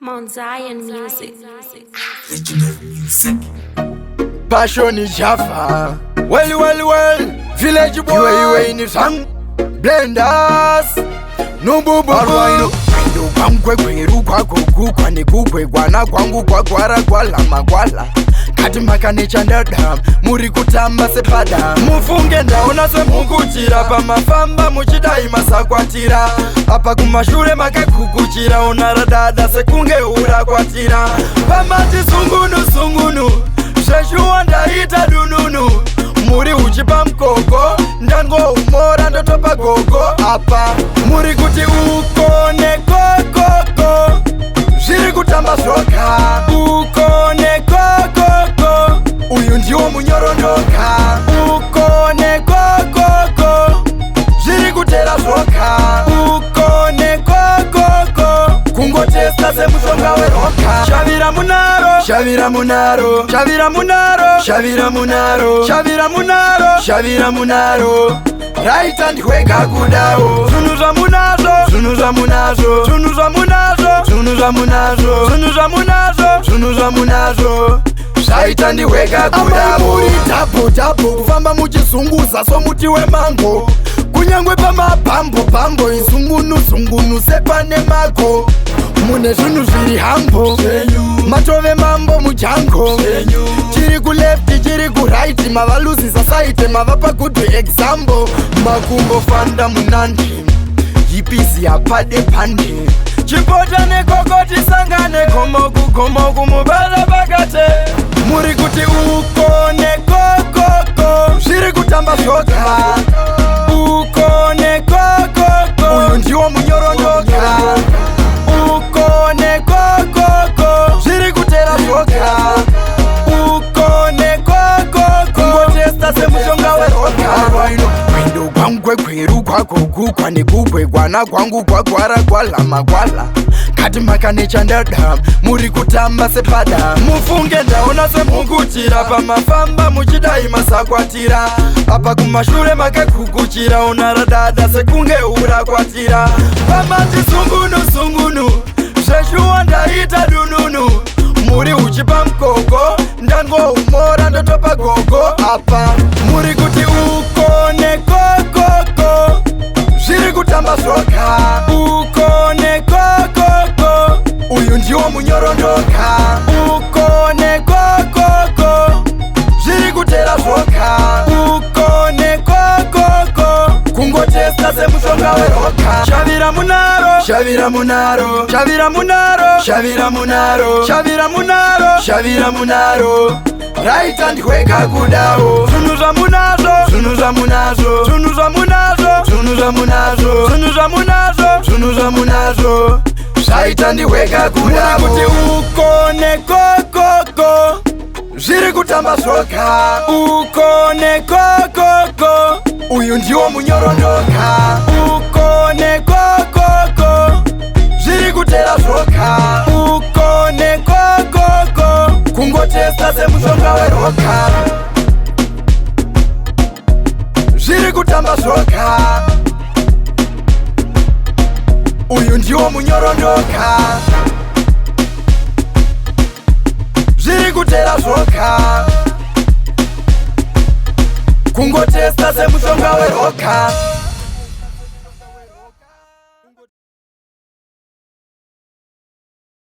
Mount Zion Music. Passion is Jaffa. Well. Village boy, you ain't sang. Blenders. No boo boo boo. Kwangwe kweru kwako kukwane kukwe kwana kwangu kwakwara kwala magwala kati makanecha ndada muri kutamba sepada mufunge ndaona semukuchira pamafamba muchidai masakwatira apa kumashure makakukuchira unaradada sekunge urakwatira pamati sungunu zveshuwa ndaita dununu muri uchipa mkoko ndango umora ndotopa gogo apa muri kuti ukone kokoko zviri kutamba zvoka ukone kokoko uyu ndiwo munyorondoka ukone kokoko zviri kutera zvoka ukone kokoko kungotesta semushonga weroka shavira munaro shavira munaro shavira munaro shavira munaro shavira munaro shavira munaro raita ndwega kudawo zvinhu zvamunazvo zvinhu zvamunazvo zvinhu zvamunazvo zvinhu zvamunazvo zvinhu zvamunazvo zvinhu zvamunazvo zvaita ndwega kudawo muri dhabo kufamba muchizunguza somuti wemango kunyangwe pamabhambo izungunu sepane mago mune zvinhu zviri hambo matove mambo mujango chiri kulefti chiri kuraiti mavaluzisa saite mava pagood example makumbo fanda munandi yipisi yapade pande chipota nekokoti sangane gomoku mubala pakate muri kuti ukone kokoko zviri kutamba zvoka ukone kokoko uyu ndiwo munyorondoka ukone kokoko zviri kutera zvoka ukone kokoko ngotesta semushonga weroka kwindo kwangwe kweru kwako kukwane kukwe kwana kwangu kwagwara kwala magwala kati makanecha ndada muri kutamba sepada mufunge ndaona semukuchira pamafamba muchidai masakwatira apa kumashure makakukuchira unaradada sekunge urakwatira pamati sungunu zveshuwa ndaita dununu muri uchipa mkoko ndango umora ndotopa gogo apa muri kuti ukone kokoko zviri kutamba zvoka ukone kokoko uyu ndiwo munyorondoka ukone kokoko zviri kutera zvoka ukone kokoko kungotesta semushonga weroka shavira munaro shavira munaro shavira munaro shavira munaro shavira munaro shavira munaro raita ndwega kudawo zvinhu zvamunazvo zvinhu zvamunazvo zvinhu zvamunazvo zvinhu zvamunazvo zvinhu zvamunazvo zvinhu zvamunazvo zvaita ndwega kudawo kuti ukone kokoko zviri kutamba zvoka ukone kokoko uyu ndiwo munyorondoka ukone kokoko zviri kutera zvoka ukone kokoko kungotesta semushonga weroka zviri kutamba zvoka uyu ndiwo munyorondoka zviri kutera zvoka kungotesta semushonga weroka